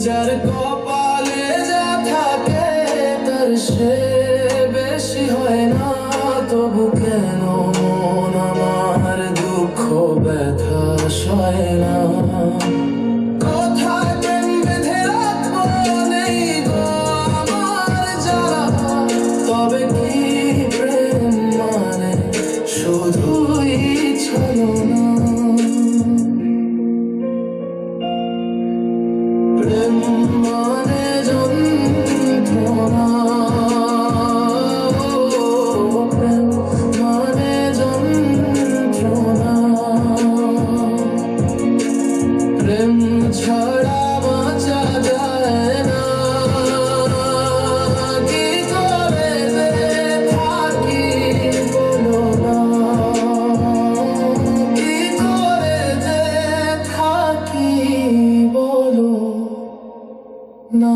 যার কপালে যা থাকে তার সে বেশি হয় না। তবু কেন মন আমার দুঃখ ব্যথা সয় না? কোথায় প্রেম বেঁধে রাখবো নেই গো আমার জানা। তবে কি প্রেম মানে শুধুই ছলনা? প্রেম মানে যন্ত্রণা, প্রেম মানে যন্ত্রণা। প্রেম ছাড়া বাঁচা যায় না। কি করে যে থাকি বলো না, কি করে যে থাকি বলো না।